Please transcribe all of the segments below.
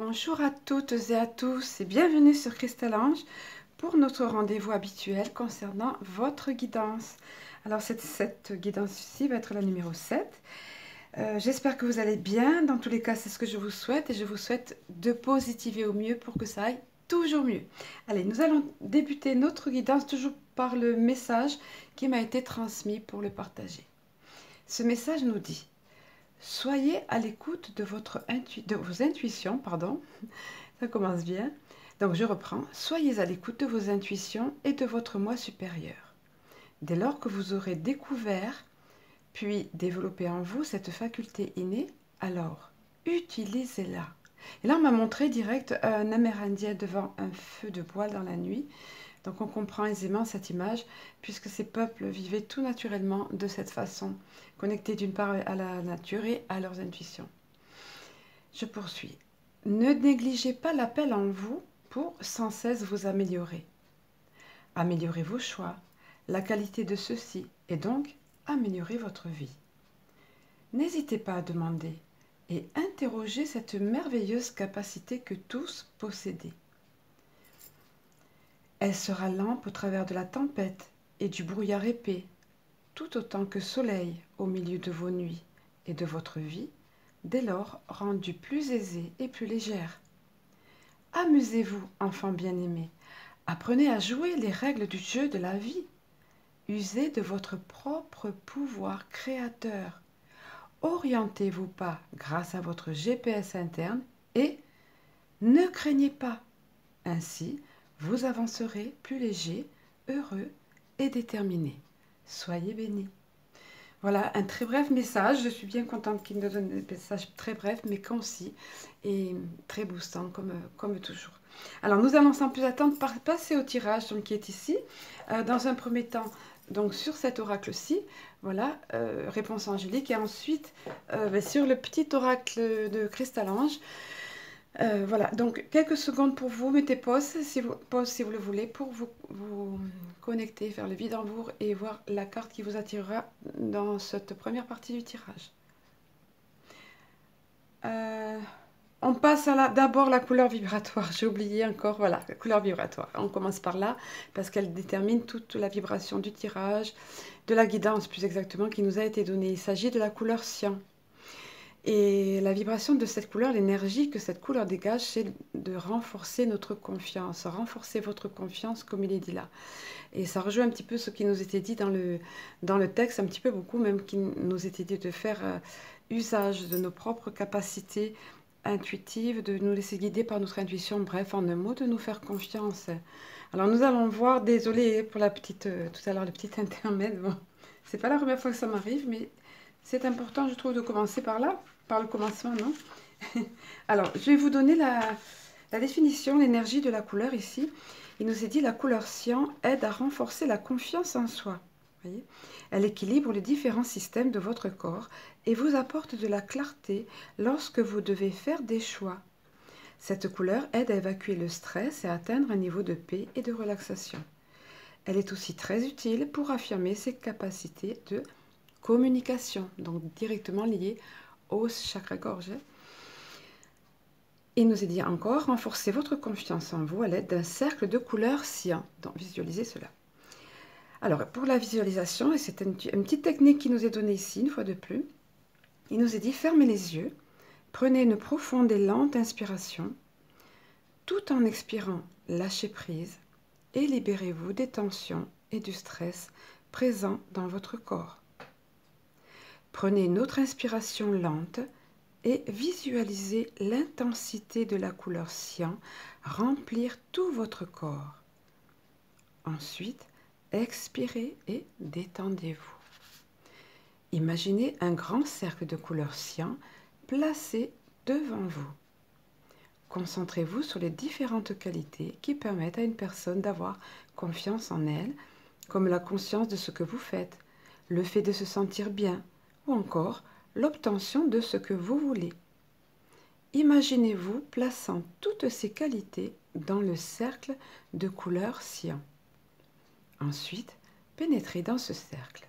Bonjour à toutes et à tous et bienvenue sur Cristal Ange pour notre rendez-vous habituel concernant votre guidance. Alors cette guidance-ci va être la numéro 7. J'espère que vous allez bien. Dans tous les cas, c'est ce que je vous souhaite et je vous souhaite de positiver au mieux pour que ça aille toujours mieux. Allez, nous allons débuter notre guidance toujours par le message qui m'a été transmis pour le partager. Ce message nous dit: soyez à l'écoute de vos intuitions, pardon. Ça commence bien. Donc je reprends. Soyez à l'écoute de vos intuitions et de votre moi supérieur. Dès lors que vous aurez découvert, puis développé en vous cette faculté innée, alors utilisez-la. Et là, on m'a montré direct un Amérindien devant un feu de bois dans la nuit. Donc on comprend aisément cette image, puisque ces peuples vivaient tout naturellement de cette façon, connectés d'une part à la nature et à leurs intuitions. Je poursuis. Ne négligez pas l'appel en vous pour sans cesse vous améliorer. Améliorez vos choix, la qualité de ceux-ci, et donc améliorez votre vie. N'hésitez pas à demander et interroger cette merveilleuse capacité que tous possédez. Elle sera lampe au travers de la tempête et du brouillard épais, tout autant que soleil au milieu de vos nuits et de votre vie, dès lors rendue plus aisée et plus légère. Amusez-vous, enfants bien-aimés, apprenez à jouer les règles du jeu de la vie. Usez de votre propre pouvoir créateur. Orientez-vous pas grâce à votre GPS interne et ne craignez pas. Ainsi, vous avancerez plus léger, heureux et déterminé. Soyez bénis. Voilà un très bref message. Je suis bien contente qu'il nous donne des messages très brefs mais concis et très boostants comme toujours. Alors nous allons sans plus attendre passer au tirage donc, qui est ici. Dans un premier temps, donc sur cet oracle-ci, voilà, réponse angélique. Et ensuite sur le petit oracle de Cristal Ange. Voilà, donc quelques secondes pour vous, mettez pause si vous le voulez, pour vous connecter vers le vide en vous et voir la carte qui vous attirera dans cette première partie du tirage. On passe à d'abord la couleur vibratoire, j'ai oublié encore, voilà, la couleur vibratoire. On commence par là, parce qu'elle détermine toute la vibration du tirage, de la guidance plus exactement, qui nous a été donnée. Il s'agit de la couleur cyan. Et la vibration de cette couleur, l'énergie que cette couleur dégage, c'est de renforcer notre confiance, renforcer votre confiance comme il est dit là. Et ça rejoint un petit peu ce qui nous était dit dans le texte, un petit peu beaucoup même, qui nous était dit de faire usage de nos propres capacités intuitives, de nous laisser guider par notre intuition, bref, en un mot, de nous faire confiance. Alors nous allons voir, désolé pour la petite, tout à l'heure, le petit intermède, bon, c'est pas la première fois que ça m'arrive, mais c'est important, je trouve, de commencer par là, par le commencement, non? Alors, je vais vous donner la définition, l'énergie de la couleur ici. Il nous est dit la couleur cyan aide à renforcer la confiance en soi. Voyez, elle équilibre les différents systèmes de votre corps et vous apporte de la clarté lorsque vous devez faire des choix. Cette couleur aide à évacuer le stress et à atteindre un niveau de paix et de relaxation. Elle est aussi très utile pour affirmer ses capacités de communication, donc directement liée au chakra-gorge. Il nous est dit encore, renforcez votre confiance en vous à l'aide d'un cercle de couleur cyan. Donc visualisez cela. Alors pour la visualisation, et c'est une petite technique qui nous est donnée ici, une fois de plus, il nous est dit, fermez les yeux, prenez une profonde et lente inspiration, tout en expirant, lâchez prise et libérez-vous des tensions et du stress présents dans votre corps. Prenez une autre inspiration lente et visualisez l'intensité de la couleur cyan remplir tout votre corps. Ensuite, expirez et détendez-vous. Imaginez un grand cercle de couleur cyan placé devant vous. Concentrez-vous sur les différentes qualités qui permettent à une personne d'avoir confiance en elle, comme la conscience de ce que vous faites, le fait de se sentir bien, ou encore l'obtention de ce que vous voulez. Imaginez-vous plaçant toutes ces qualités dans le cercle de couleur cyan. Ensuite, pénétrez dans ce cercle.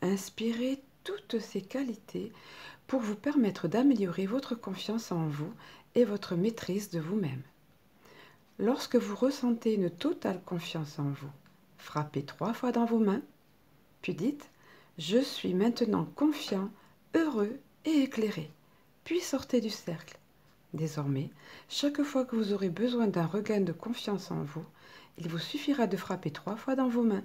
Inspirez toutes ces qualités pour vous permettre d'améliorer votre confiance en vous et votre maîtrise de vous-même. Lorsque vous ressentez une totale confiance en vous, frappez 3 fois dans vos mains, puis dites « Je suis maintenant confiant, heureux et éclairé ». Puis sortez du cercle. Désormais, chaque fois que vous aurez besoin d'un regain de confiance en vous, il vous suffira de frapper 3 fois dans vos mains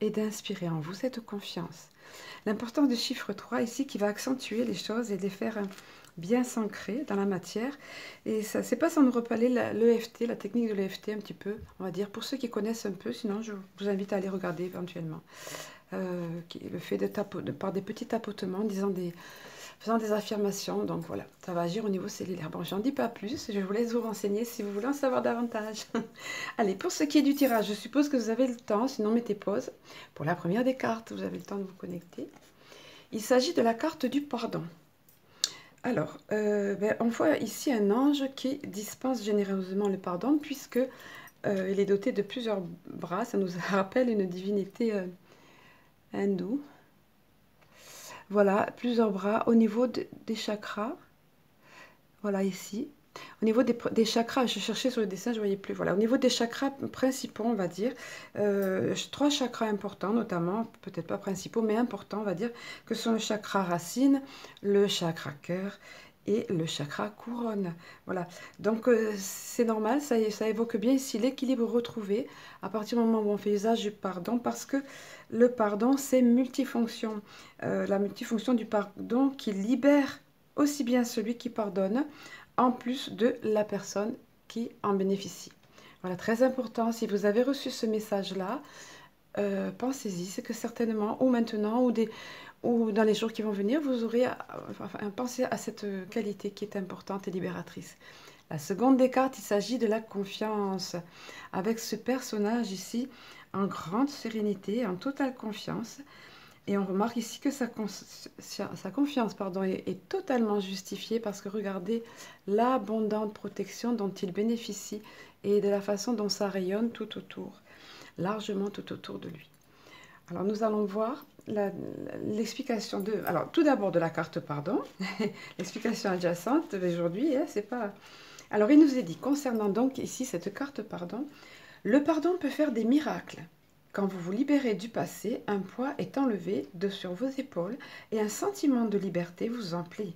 et d'inspirer en vous cette confiance. L'importance du chiffre 3 ici qui va accentuer les choses et les faire bien s'ancrer dans la matière. Et ça, c'est pas sans nous reparler l'EFT, la technique de l'EFT un petit peu, on va dire, pour ceux qui connaissent un peu, sinon je vous invite à aller regarder éventuellement. Le fait par des petits tapotements, faisant des affirmations, donc voilà, ça va agir au niveau cellulaire. Bon, j'en dis pas plus, je vous laisse vous renseigner si vous voulez en savoir davantage. Allez, pour ce qui est du tirage, je suppose que vous avez le temps, sinon mettez pause. Pour la première des cartes, vous avez le temps de vous connecter. Il s'agit de la carte du pardon. Alors, on voit ici un ange qui dispense généreusement le pardon, puisque il est doté de plusieurs bras. Ça nous rappelle une divinité hindoue. Voilà, plusieurs bras au niveau des chakras. Voilà, ici. Au niveau des chakras, je cherchais sur le dessin, je ne voyais plus. Voilà, au niveau des chakras principaux, on va dire, 3 chakras importants, notamment, peut-être pas principaux, mais importants, on va dire, que sont le chakra racine, le chakra cœur et le chakra couronne. Voilà, donc c'est normal, ça évoque bien ici l'équilibre retrouvé à partir du moment où on fait usage du pardon, parce que le pardon, c'est multifonction. La multifonction du pardon qui libère aussi bien celui qui pardonne, en plus de la personne qui en bénéficie. Voilà, très important, si vous avez reçu ce message-là, pensez-y, c'est que certainement, ou maintenant, ou dans les jours qui vont venir, vous aurez pensé à cette qualité qui est importante et libératrice. La seconde des cartes, il s'agit de la confiance. Avec ce personnage ici, en grande sérénité, en totale confiance. Et on remarque ici que sa confiance est totalement justifiée parce que regardez l'abondante protection dont il bénéficie et de la façon dont ça rayonne tout autour, largement tout autour de lui. Alors nous allons voir l'explication de... Alors tout d'abord de la carte pardon, l'explication adjacente aujourd'hui, hein, c'est pas... Alors il nous est dit, concernant donc ici cette carte pardon, le pardon peut faire des miracles. Quand vous vous libérez du passé, un poids est enlevé de sur vos épaules et un sentiment de liberté vous remplit.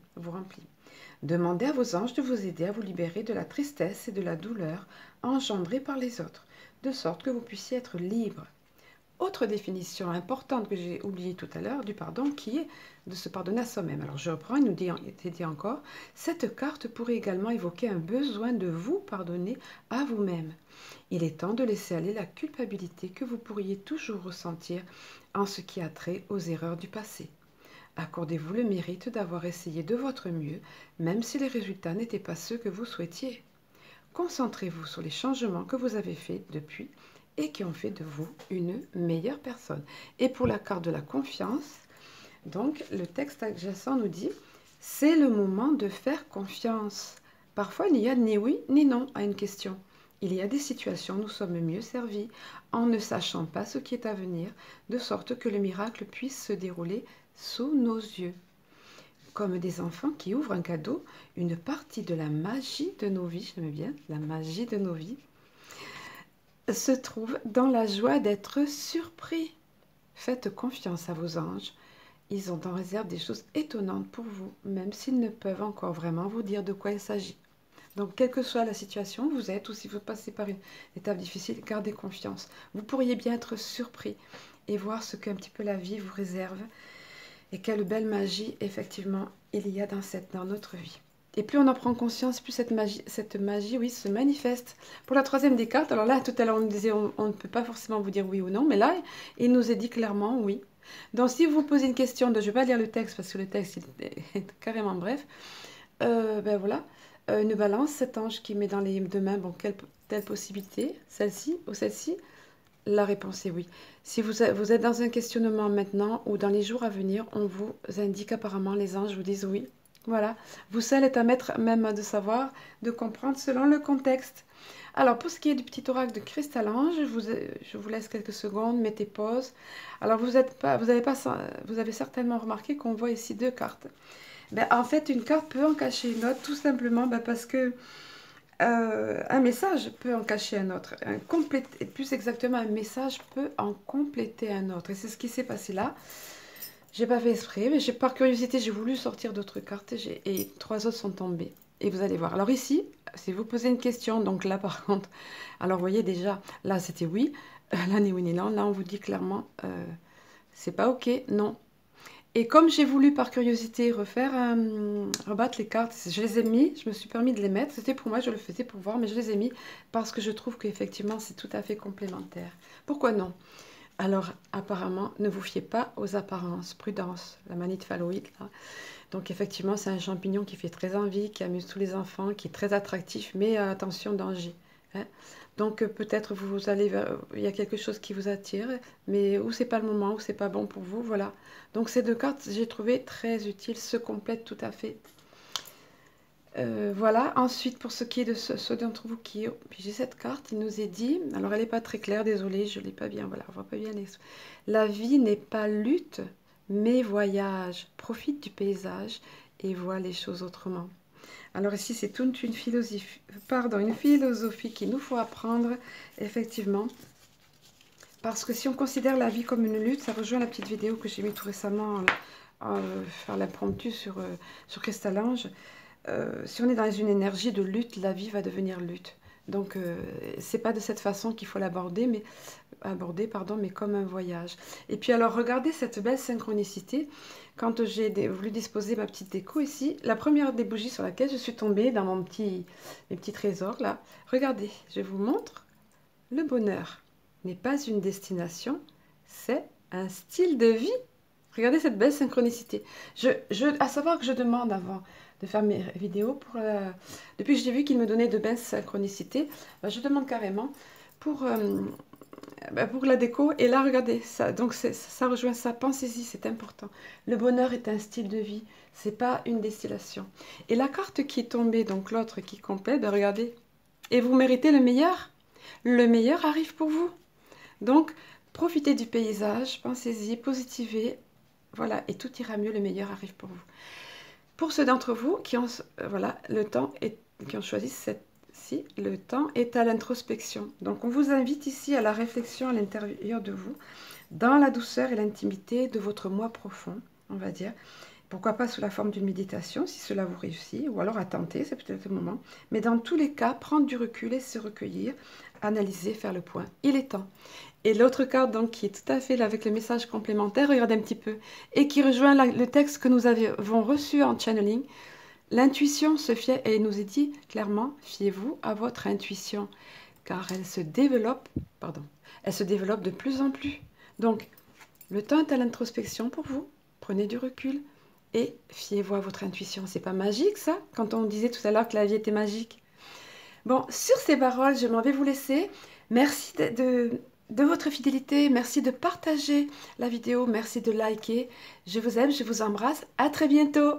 Demandez à vos anges de vous aider à vous libérer de la tristesse et de la douleur engendrées par les autres, de sorte que vous puissiez être libre. Autre définition importante que j'ai oubliée tout à l'heure du pardon, qui est de se pardonner à soi-même. Alors je reprends, il nous dit encore, cette carte pourrait également évoquer un besoin de vous pardonner à vous-même. Il est temps de laisser aller la culpabilité que vous pourriez toujours ressentir en ce qui a trait aux erreurs du passé. Accordez-vous le mérite d'avoir essayé de votre mieux, même si les résultats n'étaient pas ceux que vous souhaitiez. Concentrez-vous sur les changements que vous avez faits depuis et qui ont fait de vous une meilleure personne. Et pour la carte de la confiance, donc le texte adjacent nous dit « C'est le moment de faire confiance ». Parfois, il n'y a ni oui ni non à une question. Il y a des situations où nous sommes mieux servis en ne sachant pas ce qui est à venir, de sorte que le miracle puisse se dérouler sous nos yeux. Comme des enfants qui ouvrent un cadeau, une partie de la magie de nos vies, j'aime bien, la magie de nos vies, se trouve dans la joie d'être surpris. Faites confiance à vos anges. Ils ont en réserve des choses étonnantes pour vous, même s'ils ne peuvent encore vraiment vous dire de quoi il s'agit. Donc, quelle que soit la situation où vous êtes, ou si vous passez par une étape difficile, gardez confiance. Vous pourriez bien être surpris et voir ce qu'un petit peu la vie vous réserve et quelle belle magie, effectivement, il y a dans notre vie. Et plus on en prend conscience, plus cette magie, oui, se manifeste. Pour la troisième des cartes, alors là, tout à l'heure, on nous disait, on ne peut pas forcément vous dire oui ou non, mais là, il nous est dit clairement oui. Donc, si vous posez une question, je ne vais pas lire le texte, parce que le texte est carrément bref, ben voilà, une balance, cet ange qui met dans les deux mains, bon, telle possibilité, celle-ci ou celle-ci, la réponse est oui. Si vous êtes dans un questionnement maintenant ou dans les jours à venir, on vous indique apparemment, les anges vous disent oui. Voilà, vous seul êtes à mettre même de savoir, de comprendre selon le contexte. Alors, pour ce qui est du petit oracle de Cristal-Ange, je vous laisse quelques secondes, mettez pause. Alors, vous avez certainement remarqué qu'on voit ici deux cartes. Ben, en fait, une carte peut en cacher une autre, tout simplement parce que un message peut en cacher un autre. Et plus exactement, un message peut en compléter un autre. Et c'est ce qui s'est passé là. J'ai pas fait exprès, mais par curiosité, j'ai voulu sortir d'autres cartes et 3 autres sont tombées. Et vous allez voir. Alors ici, si vous posez une question, donc là par contre, alors vous voyez déjà, là c'était oui, là ni oui ni non, là on vous dit clairement, c'est pas ok, non. Et comme j'ai voulu par curiosité rebattre les cartes, je les ai mis, je me suis permis de les mettre, c'était pour moi, je le faisais pour voir, mais je les ai mis parce que je trouve qu'effectivement c'est tout à fait complémentaire. Pourquoi non? Alors apparemment, ne vous fiez pas aux apparences, prudence, la manite phalloïde là. Donc effectivement, c'est un champignon qui fait très envie, qui amuse tous les enfants, qui est très attractif, mais attention, danger. Hein. Donc peut-être vous allez il y a quelque chose qui vous attire, mais où c'est pas le moment, où c'est pas bon pour vous, voilà. Donc ces deux cartes, j'ai trouvé très utiles, se complètent tout à fait. Voilà, ensuite pour ce qui est de ceux d'entre vous qui ont pigé cette carte, il nous est dit, alors elle n'est pas très claire, désolée, je ne l'ai pas bien, voilà, on voit pas bien les... La vie n'est pas lutte, mais voyage. Profite du paysage et vois les choses autrement. Alors ici, c'est toute une philosophie, une philosophie qu'il nous faut apprendre, effectivement. Parce que si on considère la vie comme une lutte, ça rejoint la petite vidéo que j'ai mis tout récemment, faire l'impromptu sur Cristal-Ange. Si on est dans une énergie de lutte, la vie va devenir lutte. Donc, c'est pas de cette façon qu'il faut l'aborder, mais comme un voyage. Et puis alors, regardez cette belle synchronicité. Quand j'ai voulu disposer ma petite déco ici, la première des bougies sur laquelle je suis tombée dans mes petits trésors là. Regardez, je vous montre. Le bonheur n'est pas une destination, c'est un style de vie. Regardez cette belle synchronicité. À savoir que je demande avant de faire mes vidéos, depuis que j'ai vu qu'il me donnait de belles synchronicités, je demande carrément pour la déco. Et là, regardez, ça rejoint ça. Pensez-y, c'est important. Le bonheur est un style de vie, c'est pas une destination. Et la carte qui est tombée, donc l'autre qui complète, regardez. Et vous méritez le meilleur. Le meilleur arrive pour vous. Donc, profitez du paysage, pensez-y, positivez. Voilà, et tout ira mieux, le meilleur arrive pour vous. Pour ceux d'entre vous qui ont, qui ont choisi cette-ci, le temps est à l'introspection. Donc on vous invite ici à la réflexion à l'intérieur de vous, dans la douceur et l'intimité de votre moi profond, on va dire. Pourquoi pas sous la forme d'une méditation, si cela vous réussit, ou alors à tenter, c'est peut-être le moment. Mais dans tous les cas, prendre du recul et se recueillir, analyser, faire le point. Il est temps. Et l'autre carte, donc, qui est tout à fait là, avec le message complémentaire, regardez un petit peu, et qui rejoint le texte que nous avons reçu en channeling. L'intuition se fie, et il nous est dit clairement, fiez-vous à votre intuition, car elle se développe de plus en plus. Donc, le temps est à l'introspection pour vous, prenez du recul, et fiez-vous à votre intuition. C'est pas magique, ça, quand on disait tout à l'heure que la vie était magique. Bon, sur ces paroles, je m'en vais vous laisser. Merci de votre fidélité, merci de partager la vidéo, merci de liker. Je vous aime, je vous embrasse. À très bientôt.